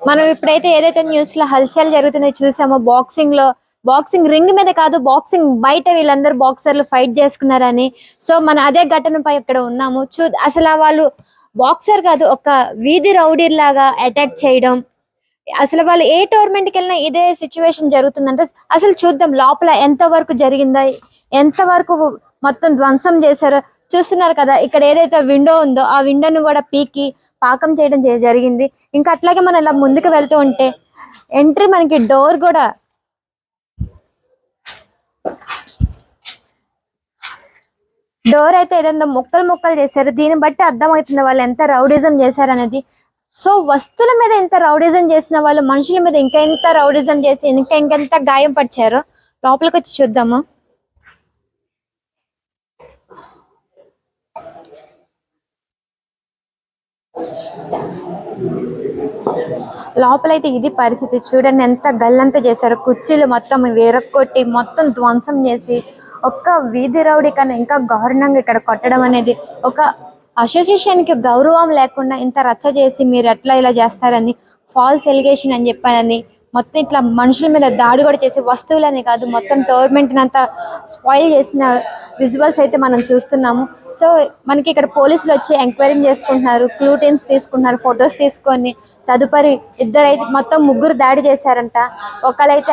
మనం ఇప్పుడైతే ఏదైతే న్యూస్ లో హల్చల్ జరుగుతుందో చూసామో బాక్సింగ్ రింగ్ మీద కాదు, బాక్సింగ్ బయట వీళ్ళందరూ బాక్సర్లు ఫైట్ చేసుకున్నారని. సో మన అదే ఘటనపై ఇక్కడ ఉన్నాము. అసలు వాళ్ళు బాక్సర్ కాదు, ఒక వీధి రౌడీ లాగా అటాక్ చేయడం. అసలు వాళ్ళు ఏ టోర్నమెంట్ కి వెళ్ళినా ఇదే సిచ్యువేషన్ జరుగుతుందంటే అసలు చూద్దాం లోపల ఎంత వరకు జరిగిందా, ఎంత వరకు మొత్తం ధ్వంసం చేశారో. చూస్తున్నారు కదా, ఇక్కడ ఏదైతే విండో ఉందో ఆ విండోను కూడా పీకి పాకం చేయడం జరిగింది. ఇంకా అట్లాగే మనం ఇలా ముందుకు వెళ్తూ ఉంటే ఎంట్రీ మనకి డోర్ అయితే ఏదో ముక్కలు చేశారు. దీన్ని బట్టి అర్థమవుతుంది వాళ్ళు ఎంత రౌడిజం చేశారనేది. సో వస్తువుల మీద ఎంత రౌడిజం చేసిన వాళ్ళు మనుషుల మీద ఇంకా ఎంత రౌడిజం చేసి ఇంకెంత గాయం పరిచారో లోపలికి వచ్చి చూద్దాము. లోపలైతే ఇది పరిస్థితి చూడండి, ఎంత గల్లంతా చేశారో. కుర్చీలు మొత్తం విరక్కొట్టి మొత్తం ధ్వంసం చేసి ఒక్క వీధి రౌడీ కన్నా ఇంకా దారుణంగా ఇక్కడ కొట్టడం అనేది, ఒక అసోసియేషన్ కి గౌరవం లేకుండా ఇంత రచ్చ చేసి మీరు ఎట్లా ఇలా చేస్తారని, ఫాల్స్ ఎలిగేషన్ అని చెప్పానని మొత్తం ఇట్లా మనుషుల మీద దాడి కూడా చేసి వస్తువులని కాదు మొత్తం టోర్నమెంట్ అంతా స్పాయిల్ చేసిన విజువల్స్ అయితే మనం చూస్తున్నాము. సో మనకి ఇక్కడ పోలీసులు వచ్చి ఎంక్వైరీ చేసుకుంటున్నారు, క్లూ టీమ్స్ తీసుకుంటున్నారు, ఫొటోస్ తీసుకొని తదుపరి మొత్తం ముగ్గురు దాడి చేశారంట. ఒకళ్ళైతే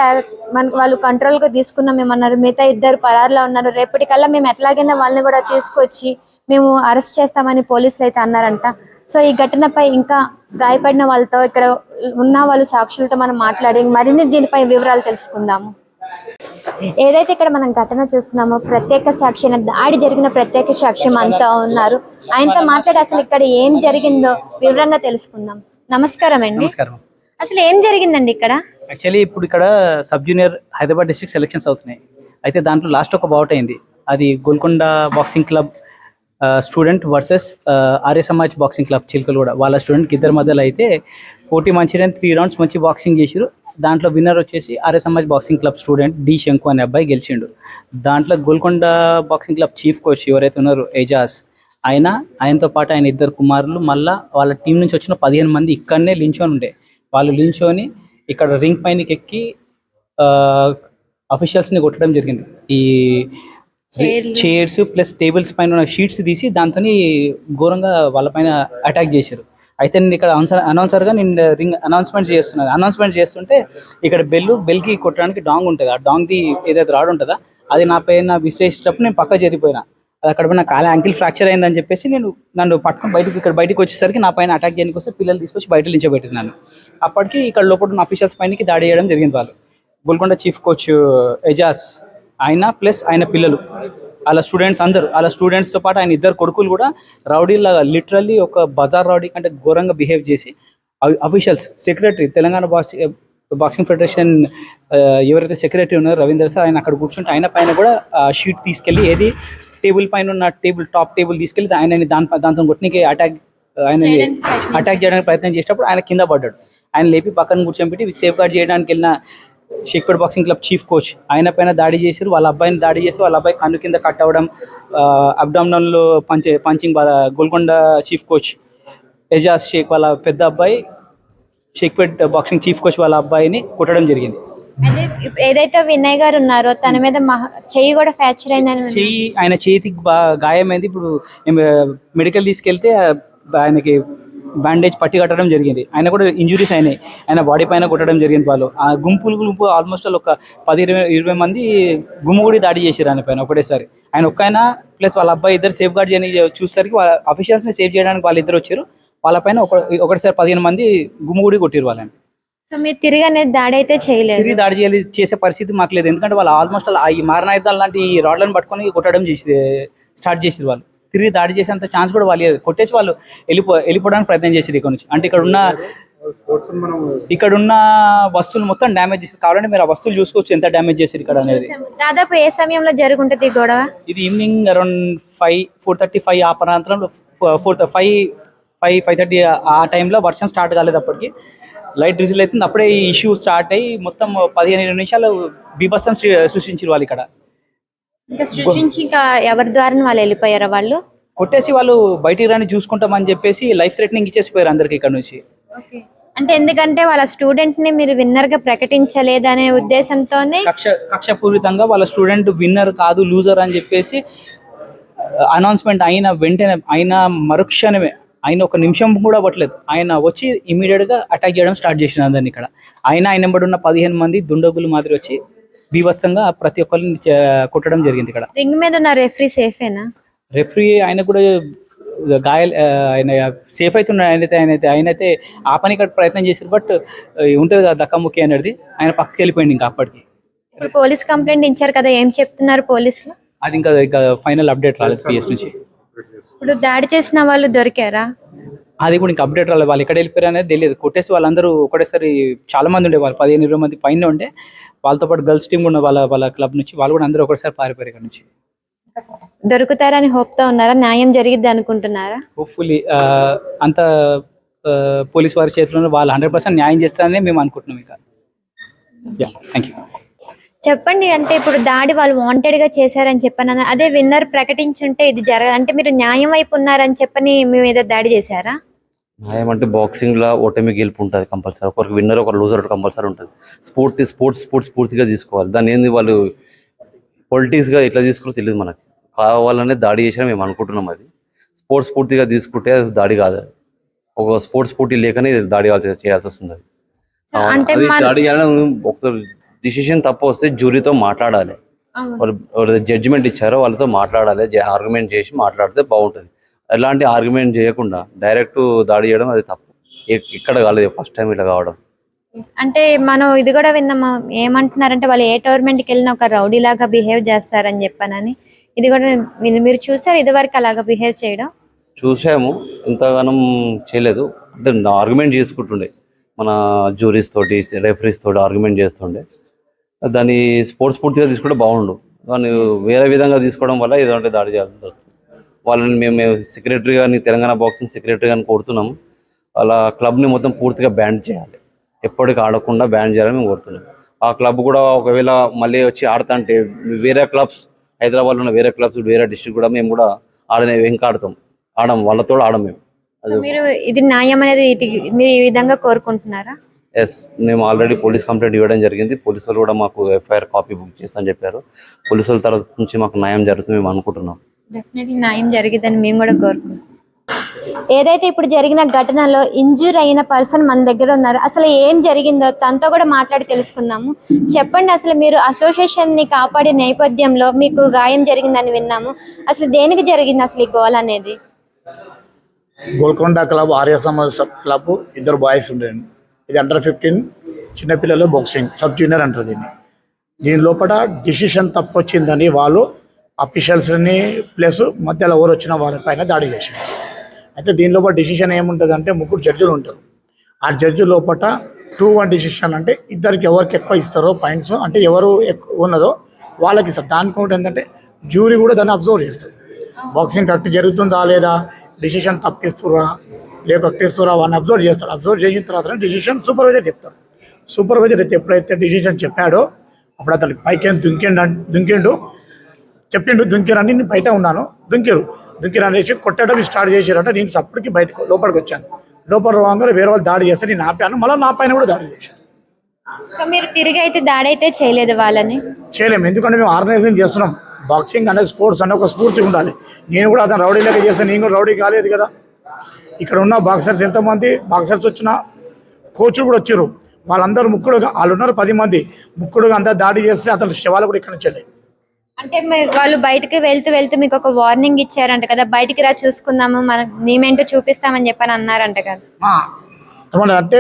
వాళ్ళు కంట్రోల్ గా తీసుకున్నాం మేమన్నారు, మిగతా ఇద్దరు పరారులో ఉన్నారు. రేపటికల్లా మేము ఎట్లాగైనా వాళ్ళని కూడా తీసుకొచ్చి మేము అరెస్ట్ చేస్తామని పోలీసులు అయితే అన్నారంట. సో ఈ ఘటనపై ఇంకా గాయపడిన వాళ్ళతో ఇక్కడ ఉన్న వాళ్ళు సాక్షులతో మనం మాట్లాడి మరిన్ని దీనిపై వివరాలు తెలుసుకుందాము. ఏదైతే ఇక్కడ మనం ఘటన చూస్తున్నామో ప్రత్యేక సాక్షి దాడి జరిగిన ప్రత్యేక సాక్షి అంతా ఉన్నారు. ఆయనతో మాట్లాడి అసలు ఇక్కడ ఏం జరిగిందో వివరంగా తెలుసుకుందాం. నమస్కారం అండి. అసలు ఏం జరిగిందండి ఇక్కడ? యాక్చువల్లీ ఇప్పుడు ఇక్కడ sub junior Hyderabad district selections అవుతున్నాయి. అయితే దాంట్లో లాస్ట్ ఒక బౌట్ అయింది. అది Golconda boxing club student versus Arya Samaj boxing club చిల్కలు కూడా వాళ్ళ స్టూడెంట్కి ఇద్దరి మధ్యలో అయితే పోటీ మంచిగా 3 rounds మంచి బాక్సింగ్ చేసారు. దాంట్లో విన్నర్ వచ్చేసి Arya Samaj boxing club student D Shanku అనే అబ్బాయి గెలిచిండు. దాంట్లో Golconda boxing club chief coach ఎవరైతే ఉన్నారో ఏజాజ్, ఆయనతో పాటు ఆయన ఇద్దరు కుమారులు, మళ్ళీ వాళ్ళ టీం నుంచి వచ్చిన 15 మంది ఇక్కడనే లించోని ఉండే. వాళ్ళు లించోని ఇక్కడ రింగ్ పైనకి ఎక్కి అఫీషియల్స్ని కొట్టడం జరిగింది. ఈ చైర్స్ ప్లస్ టేబుల్స్ పైన ఉన్న షీట్స్ తీసి దాంతో ఘోరంగా వాళ్ళ పైన అటాక్ చేశారు. అయితే నేను ఇక్కడ అనౌన్సర్గా నేను రింగ్ అనౌన్స్మెంట్ చేస్తుంటే ఇక్కడ బెల్కి కొట్టడానికి డాంగ్ ఉంటుంది. ఆ డాంగ్ది ఏదైతే రాడ్ ఉంటుందో అది నా పైన విసిరేసేటప్పుడు నేను పక్క జరిగిపోయినా. అది అక్కడ పైన కాలు యాంకిల్ ఫ్రాక్చర్ అయిందని చెప్పేసి నన్ను పట్టుకొని బయటకు వచ్చేసరికి నా పైన అటాక్ చేయడానికి వస్తే పిల్లలు తీసుకొచ్చి బయట నిల్చోబెట్టినాను. అప్పటికి ఇక్కడ లోపల ఉన్న అఫీషియల్స్ పైనకి దాడి చేయడం జరిగింది. వాళ్ళు గోల్కొండ చీఫ్ కోచ్ ఎజాజ్, ఆయన ప్లస్ ఆయన పిల్లలు, వాళ్ళ స్టూడెంట్స్తో పాటు ఆయన ఇద్దరు కొడుకులు కూడా రౌడీలాగా లిటరల్లీ ఒక బజార్ రౌడీ కంటే ఘోరంగా బిహేవ్ చేసి officials secretary Telangana boxing federation ఎవరైతే సెక్రటరీ ఉన్నారో రవీందర్ సార్, ఆయన అక్కడ కూర్చుంటే ఆయన పైన కూడా షీట్ తీసుకెళ్ళి ఏది టేబుల్ పైన ఉన్న టాప్ టేబుల్ తీసుకెళ్ళి ఆయనని దాంతో కొట్టినకి అటాక్ చేయడానికి ప్రయత్నం చేసినప్పుడు ఆయన కింద పడ్డాడు. ఆయన లేపి పక్కన కూర్చోబెట్టి సేఫ్ గార్డ్ చేయడానికి వెళ్ళిన Shaikpet boxing club chief coach ఆయన పైన దాడి చేశారు. వాళ్ళ అబ్బాయిని దాడి చేసి వాళ్ళ అబ్బాయి కన్ను కింద కట్ అవ్వడం, అబ్డామినల్లో punching Golconda chief coach Ejaz Shaikh వాళ్ళ పెద్ద అబ్బాయి షేక్పేట్ బాక్సింగ్ చీఫ్ కోచ్ వాళ్ళ అబ్బాయిని కొట్టడం జరిగింది. ఏదైతే వినయ్ గారు ఉన్నారో తన మీద చెయ్యి కూడా ఫ్రాక్చర్ అయిందని, ఆయన చేతికి గాయమైంది. ఇప్పుడు మెడికల్ తీసుకెళ్తే ఆయనకి బ్యాండేజ్ పట్టి కట్టడం జరిగింది. ఆయన కూడా ఇంజురీస్ అయినాయి, ఆయన బాడీ పైన కొట్టడం జరిగింది. వాళ్ళు ఆ గుంపు ఆల్మోస్ట్ ఒక 10-20 మంది గుమ్ముగుడి దాడి చేశారు ఆయన పైన ఒకటేసారి. ఆయన ఒక్కైనా ప్లస్ వాళ్ళ అబ్బాయి ఇద్దరు సేఫ్ గార్డ్ చేయని చూసేసరికి వాళ్ళ అఫీషియల్స్ని సేవ్ చేయడానికి వాళ్ళు ఇద్దరు వచ్చారు. వాళ్ళ పైన ఒకటిసారి 15 మంది గుమ్ముగుడి కొట్టారు వాళ్ళని. సో మీరు తిరిగి అనేది దాడి అయితే చేసే పరిస్థితి మాకు లేదు. ఎందుకంటే వాళ్ళు ఆల్మోస్ట్ ఈ మారణాయుధాలు లాంటి ఈ రాడ్లను పట్టుకొని కొట్టడం స్టార్ట్ చేసారు. వాళ్ళు తిరిగి దాడి చేసేంత ఛాన్స్ కూడా వాళ్ళు కొట్టేసి వాళ్ళు వెళ్ళిపోవడానికి ప్రయత్నం చేశారు ఇక్కడ నుంచి. అంటే ఇక్కడున్న వస్తువులు మొత్తం డ్యామేజ్ చేశారు. కావాలంటే మీరు ఆ వస్తువులు చూసుకోవచ్చు ఎంత డ్యామేజ్ చేశారు ఇక్కడ అనేది. దాదాపు ఏ సమయంలో జరుగుంటది గొడవ? ఇది ఈవినింగ్ అరౌండ్ 4:35 ఆ ప్రాంతంలో 5:30 ఆ టైంలో. వర్షం స్టార్ట్ కాలేదు అప్పటికి, లైట్ రిజిల్ అవుతుంది. అప్పుడే ఈ ఇష్యూ స్టార్ట్ అయ్యి మొత్తం 15-20 నిమిషాలు బీభత్సం సృష్టించారు వాళ్ళు ఇక్కడ. ఇంకా ఎవరి ద్వారా వాళ్ళు వెళ్ళిపోయారా? వాళ్ళు కొట్టేసి వాళ్ళు బయటికి రాని చూసుకుంటామని చెప్పేసి లైఫ్ థ్రెటనింగ్ ఇచ్చేసిపోయారు అందరికి ఇక్కడ నుంచి. అంటే ఎందుకంటే వాళ్ళ స్టూడెంట్ ని మీరు విన్నర్ గా ప్రకటించలేదనే ఉద్దేశంతోనే కక్షపూరితంగా వాళ్ళ స్టూడెంట్ విన్నర్ కాదు లూజర్ అని చెప్పేసి అనౌన్స్మెంట్ అయిన వెంటనే, అయిన మరుక్షణమే, ఆయన ఒక నిమిషం కూడా పట్టలేదు, ఆయన వచ్చి ఇమీడియట్ గా అటాక్ చేయడం స్టార్ట్ చేసిన అందరిని. ఇక్కడ ఆయన వెంబడి ఉన్న 15 మంది దుండగులు మాదిరి వచ్చి బీభత్సంగా ప్రతి ఒక్కరిని కొట్టడం జరిగింది. ఇక్కడ రింగ్ మీద ఉన్న రెఫరీ సేఫేనా? రెఫరీ ఆయన కూడా గాయాలు, ఆయన సేఫ్ అవుతున్నాడు. ఆయనైతే ఆపనికి ప్రయత్నం చేశారు, బట్ ఉంటుంది కదా దక్కముక్కి అనేది, ఆయన పక్కకి వెళ్ళిపోయింది. ఇంకా అప్పటికి ఇప్పుడు పోలీస్ కంప్లైంట్ ఇచ్చారు కదా, ఏం చెప్తున్నారు పోలీసులు? అది ఇంకా ఫైనల్ అప్డేట్ రాలేదు పిఎస్ నుంచి. ఇప్పుడు దాడి చేసిన వాళ్ళు దొరికారా? అది కూడా ఇంకా అప్డేట్ రాలేదు. వాళ్ళు ఎక్కడ వెళ్ళిపోయారు అనేది తెలియదు. కొట్టేసి వాళ్ళందరూ ఒకటేసారి చాలా మంది ఉండే, వాళ్ళు 15-20 మంది పైన ఉండే, వాళ్ళతో పాటు గర్ల్స్ టీం కూడా వాళ్ళ క్లబ్ నుంచి వాళ్ళు కూడా అందరూ ఒకటిసారి పారిపోయారు ఇక్కడ నుంచి. దొరుకుతారని హోప్ తో ఉన్నారా? న్యాయం జరిగిద్ది అనుకుంటున్నారా? హోప్ఫుల్లీ అంత పోలీస్ వారి చేతిలో వాళ్ళు 100% న్యాయం చేస్తారని మేము అనుకుంటున్నాం. ఇక థ్యాంక్ యూ. చెప్పండి, అంటే ఇప్పుడు దాడి వాళ్ళు వాంటెడ్ గా చేశారని చెప్పాను, అదే విన్నర్ ప్రకటించుంటే ఇది జరగదు అంటే మీరు న్యాయం వైపు ఉన్నారని చెప్పని మీ మీద దాడి చేశారా? న్యాయం అంటే బాక్సింగ్ లో ఓటమి గెలుపు ఉంటుంది కంపల్సరీ. ఒకరికి విన్నర్ ఒకరు లూజర్ కంపల్సరీ ఉంటుంది. స్పోర్ట్స్గా తీసుకోవాలి దాన్ని. ఏంది వాళ్ళు పొలిటిక్స్గా ఎట్లా తీసుకుని తెలియదు మనకి. కావాలనే దాడి చేసినా మేము అనుకుంటున్నాం. అది స్ఫూర్తిగా తీసుకుంటే అది దాడి కాదు. ఒక స్ఫూర్తి లేకనే దాడి చేయాల్సి వస్తుంది. అది దాడి చేయాలని ఒకసారి డిసిషన్ తప్పు వస్తే జ్యూరీతో మాట్లాడాలి. వాళ్ళు జడ్జిమెంట్ ఇచ్చారో వాళ్ళతో మాట్లాడాలి, ఆర్గ్యుమెంట్ చేసి మాట్లాడితే బాగుంటుంది. ఎలాంటి ఆర్గ్యుమెంట్ చేయకుండా డైరెక్ట్ దాడి చేయడం అది తప్పు. ఇక్కడ కాలేదు, ఫస్ట్ టైం ఇట్లా కావడం. అంటే మనం ఇది కూడా విన్నాము, ఏమంటున్నారంటే వాళ్ళు ఏ టోర్నమెంట్కి వెళ్ళినా ఒక రౌడీ లాగా బిహేవ్ చేస్తారని చెప్పానని. ఇది కూడా మీరు చూసారు ఇది వరకు అలాగా బిహేవ్ చేయడం? చూసాము, ఇంతగానం చేయలేదు. అంటే ఆర్గ్యుమెంట్ చేసుకుంటుండే మన జ్యూరీస్ తోటి, రెఫరీస్ తోటి ఆర్గ్యుమెంట్ చేస్తుండే. దాన్ని స్ఫూర్తిగా తీసుకుంటే బాగుండు. దాన్ని వేరే విధంగా తీసుకోవడం వల్ల ఏదంటే దాడి చేయాల్సి వస్తుంది. వాళ్ళని మేము సెక్రటరీ గారిని, తెలంగాణ బాక్సింగ్ సెక్రటరీ గారిని కోరుతున్నాము. అలా క్లబ్ని మొత్తం పూర్తిగా బ్యాన్ చేయాలి, ఎప్పటికీ ఆడకుండా బ్యాన్ చేయాలని మేము కోరుతున్నాం. ఆ క్లబ్ కూడా ఒకవేళ మళ్ళీ వచ్చి ఆడుతా అంటే వేరే క్లబ్స్, హైదరాబాద్లో ఉన్న వేరే క్లబ్స్, వేరే డిస్ట్రిక్ట్ కూడా మేము కూడా ఇంకా ఆడం వాళ్ళతో మేము. మీరు ఇది న్యాయం అనేది మీరు ఈ విధంగా కోరుకుంటున్నారా? ఎస్, మేము ఆల్రెడీ పోలీస్ కంప్లైంట్ ఇవ్వడం జరిగింది. పోలీసులు కూడా మాకు ఎఫ్ఐఆర్ కాపీ బుక్ చేస్తామని చెప్పారు. పోలీసుల తరఫు నుంచి మాకు న్యాయం జరుగుతుంది మేము అనుకుంటున్నాం. డెఫినెట్లీ న్యాయం జరిగిద్దని మేము కూడా కోరుకుంటున్నాం. ఏదైతే ఇప్పుడు జరిగిన ఘటనలో ఇంజూర్ అయిన పర్సన్ మన దగ్గర ఉన్నారు. అసలు ఏం జరిగిందో తనతో కూడా మాట్లాడి తెలుసుకుందాము. చెప్పండి, అసలు మీరు అసోసియేషన్ ని కాపాడే నేపథ్యంలో మీకు గాయం జరిగిందని విన్నాము. అసలు దేనికి జరిగింది అసలు ఈ గోల్ అనేది? Golconda club, Arya Samaj club, 2 boys ఉండేది. ఇది అండర్-15 చిన్నపిల్లలు బాక్సింగ్ సబ్ జూనియర్ అంటారు దీన్ని. దీని లోపల డిసిషన్ తప్పు వచ్చిందని వాళ్ళు అఫీషియల్స్ని ప్లస్ మధ్యలో ఎవరు వచ్చిన వాళ్ళపైన దాడి చేశారు. అయితే దీని లోపల డిసిషన్ ఏముంటుంది అంటే 3 జడ్జిలు ఉంటారు. ఆ జడ్జి లోపల 2-1 డిసిషన్ అంటే ఇద్దరికి ఎవరికి ఎక్కువ ఇస్తారో పాయింట్స్, అంటే ఎవరు ఎక్కువ ఉన్నదో వాళ్ళకి ఇస్తారు. దానికి కూడా ఏంటంటే జ్యూరీ కూడా దాన్ని అబ్జర్వ్ చేస్తారు. బాక్సింగ్ కరెక్ట్ జరుగుతుందా లేదా, డిసిషన్ తప్పిస్తురా లేకొట్టేస్తురా అని అబ్జర్వ్ చేస్తాడు. అబ్జర్వ్ చేసిన తర్వాత డిసిషన్ సూపర్వైజర్ చెప్తాడు. సూపర్వైజర్ అయితే ఎప్పుడైతే డిసిషన్ చెప్పాడో అప్పుడు అతనికి పైకి దుంకిండు చెప్పిండు, దుంకిరని నేను బయట ఉన్నాను, దుంకిరని వేసి కొట్టడం స్టార్ట్ చేశారంటే నేను అప్పటికి లోపలికి వచ్చాను. లోపల రాగానే వేరే వాళ్ళు దాడి చేస్తే నేను ఆపాను, మళ్ళీ నా పైన కూడా దాడి చేశాను. సో మీరు తిరిగి అయితే దాడి అయితే చేయలేదు వాళ్ళని? చేయలేము, ఎందుకంటే మేము ఆర్గనైజింగ్ చేస్తున్నాం. బాక్సింగ్ అనేది స్పోర్ట్స్ అనే ఒక స్ఫూర్తి ఉండాలి. నేను కూడా అతను రౌడీ లెక్క చేస్తాను, నేను కూడా రౌడీ కాలేదు కదా. ఇక్కడ ఉన్న బాక్సర్స్ ఎంతమంది బాక్సర్స్ వచ్చిన కోచ్లు కూడా వచ్చారు. వాళ్ళందరూ ముక్కుడుగా, వాళ్ళు ఉన్నారు 10 మంది, ముక్కుడుగా అందరూ దాడి చేస్తే అతను శవాలు కూడా ఇక్కడ నుంచి వెళ్ళాయి. అంటే వాళ్ళు బయటకు వెళ్తూ మీకు ఒక వార్నింగ్ ఇచ్చారంట కదా, బయటికి రా చూసుకుందాము, మేమేంటో చూపిస్తామని చెప్పని అన్నారంట కదా. ఏమన్నా అంటే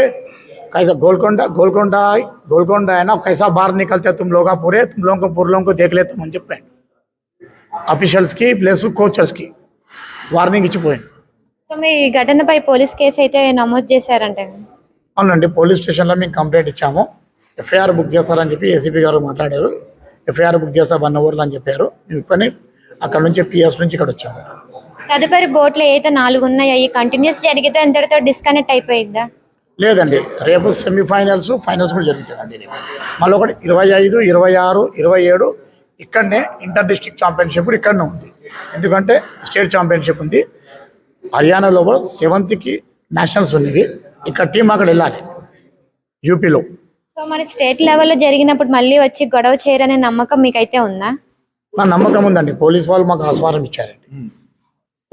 कैसा गोलकोंडा है ना, कैसा बाहर निकलते तुम लोग पूरे, तुम लोगों को पूरे लोगों को देख लेते అని చెప్పాను. అఫీషియల్స్ కి ప్లస్ కోచర్స్ కి వార్నింగ్ ఇచ్చిపోయాను. సో మీ ఘటనపై పోలీస్ కేసు అయితే నమోదు చేశారంట? అవునండి, పోలీస్ స్టేషన్లో మేము కంప్లైంట్ ఇచ్చాము. ఎఫ్ఐఆర్ బుక్ చేస్తారని చెప్పి ఏసీపీ గారు మాట్లాడారు. ఎఫ్ఐఆర్ బుక్ చేస్తా 1 అవర్లో అని చెప్పారు. మేము ఇప్పుడు అక్కడ నుంచి పిఎస్ నుంచి ఇక్కడ వచ్చాము. తదుపరి బోట్లో అయితే 4 ఉన్నాయి, కంటిన్యూస్ జరిగితే ఎంతటితో డిస్కనెక్ట్ అయిపోయిందా? లేదండి, రేపు సెమీఫైనల్స్, ఫైనల్స్ కూడా జరుగుతాయండి. మళ్ళీ ఒకటి 25, 26, 27 ఇక్కడనే ఇంటర్ డిస్ట్రిక్ట్ ఛాంపియన్షిప్ కూడా ఇక్కడనే ఉంది. ఎందుకంటే స్టేట్ ఛాంపియన్షిప్ ఉంది. హర్యానా లోపల 7th నేషనల్స్ ఉన్నది. ఇక్కడ టీం అక్కడ వెళ్ళాలి యూపీలో. సో మరి స్టేట్ లెవెల్లో జరిగినప్పుడు మళ్ళీ వచ్చి గొడవ చేయరనే నమ్మకం మీకైతే ఉందా? నా నమ్మకం ఉందండి. పోలీస్ వాళ్ళు మాకు ఆస్వారం ఇచ్చారండి.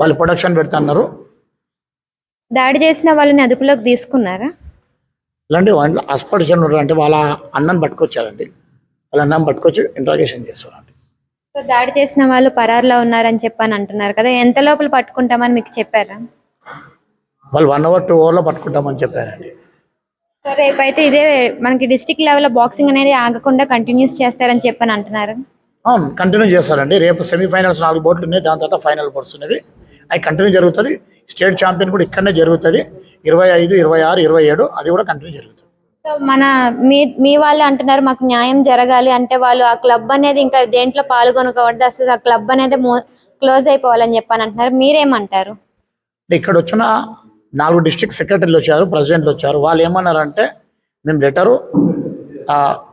వాళ్ళు ప్రొడక్షన్ పెడతాన్నారు. దాడి చేసిన వాళ్ళని అదుపులోకి తీసుకున్నారా? ఇలాంటి వాళ్ళు హాస్పిటల్ అంటే వాళ్ళ అన్నని పట్టుకొచ్చారండి. వాళ్ళ అన్నం పట్టుకొచ్చి ఇంట్రాగేషన్ చేస్తారండి. సో దాడి చేసిన వాళ్ళు పరారులో ఉన్నారని చెప్పని అంటున్నారు కదా, ఎంత లోపల పట్టుకుంటామని మీకు చెప్పారా? వాళ్ళు 1 hour 2 hourలో పట్టుకుంటామని చెప్పారండి. సో రేపైతే ఇదే మనకి డిస్ట్రిక్ట్ లెవెల్లో బాక్సింగ్ అనేది ఆగకుండా కంటిన్యూస్ చేస్తారని చెప్పని అంటున్నారు. అవును, కంటిన్యూ చేస్తారండి. రేపు సెమీఫైనల్స్ 4 బోర్డులు ఉన్నాయి. దాని తర్వాత ఫైనల్ బోర్డ్స్ ఉన్నవి. అవి కంటిన్యూ జరుగుతుంది. స్టేట్ ఛాంపియన్ కూడా ఇక్కడనే జరుగుతుంది. 25, 26, 27 అది కూడా కంటిన్యూ జరుగుతుంది. సో మన మీ వాళ్ళు అంటున్నారు మాకు న్యాయం జరగాలి అంటే వాళ్ళు ఆ క్లబ్ అనేది ఇంకా దేంట్లో పాల్గొనకూడదు, అసలు ఆ క్లబ్ అనేది క్లోజ్ అయిపోవాలని చెప్పని అంటున్నారు. మీరేమంటారు? ఇక్కడ వచ్చిన 4 డిస్ట్రిక్ట్ సెక్రటరీలు వచ్చారు, ప్రెసిడెంట్లు వచ్చారు. వాళ్ళు ఏమన్నారంటే మేము లెటరు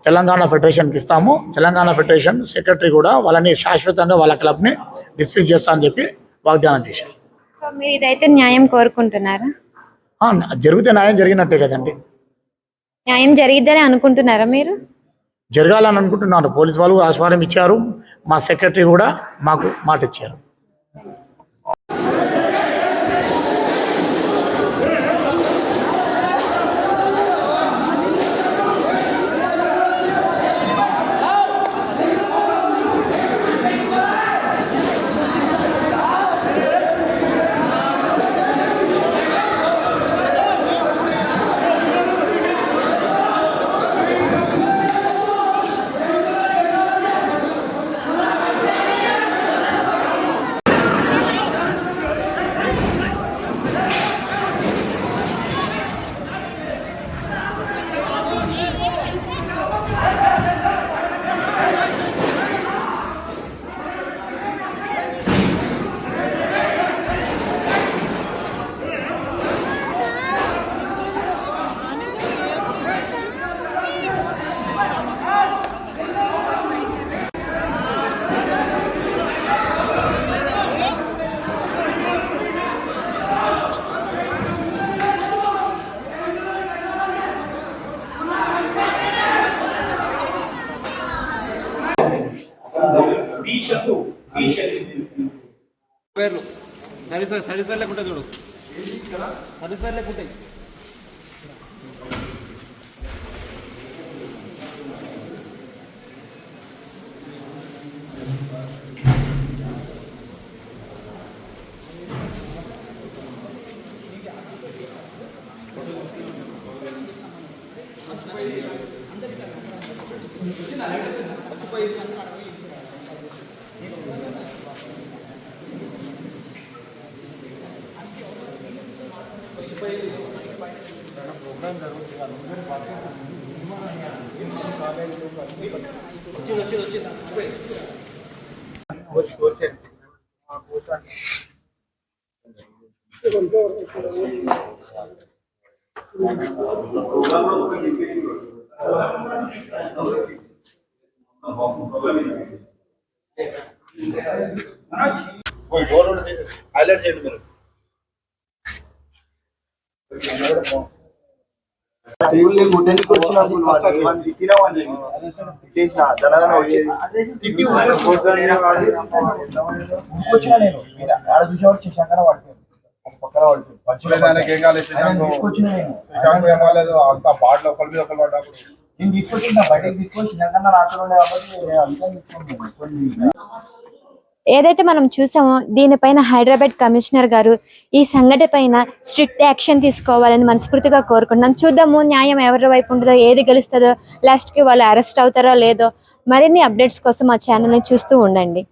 తెలంగాణ ఫెడరేషన్కి ఇస్తాము. తెలంగాణ ఫెడరేషన్ సెక్రటరీ కూడా వాళ్ళని శాశ్వతంగా వాళ్ళ క్లబ్ని డిస్మిస్ చేస్తా అని చెప్పి వాగ్దానం చేశారు. సో మీరు ఇదైతే న్యాయం కోరుకుంటున్నారా? జరిగితే న్యాయం జరిగినట్టే కదండి. న్యాయం జరిగిద్దని అనుకుంటున్నారా మీరు? జరగాలని అనుకుంటున్నాను. పోలీసు వాళ్ళు ఆస్వారం ఇచ్చారు. మా సెక్రటరీ కూడా మాకు మాట ఇచ్చారు. పేర్లు సర్వీస్ లేకుంటే చూడు, సర్వీస్ లేకుంటే హైలైట్ చేయండి మీరు. దానికి ఏం కాలేదు, శ్రీశాంత్ ఏం కాలేదు. అంత బాటలో ఒకరి మీద ఒకరు పడ్డప్పుడు నేను తీసుకొచ్చిన బయటకు తీసుకొని చిన్న నాటలు ఉండే కాబట్టి ఏదైతే మనం చూసామో దీనిపైన హైదరాబాద్ కమిషనర్ గారు ఈ సంఘటన పైన స్ట్రిక్ట్ యాక్షన్ తీసుకోవాలని మనస్ఫూర్తిగా కోరుకుంటున్నాం. చూద్దాము న్యాయం ఎవరి వైపు ఉంటుందో, ఏది గెలుస్తుందో, లాస్ట్కి వాళ్ళు అరెస్ట్ అవుతారో లేదో. మరిన్ని అప్డేట్స్ కోసం మా ఛానల్ని చూస్తూ ఉండండి.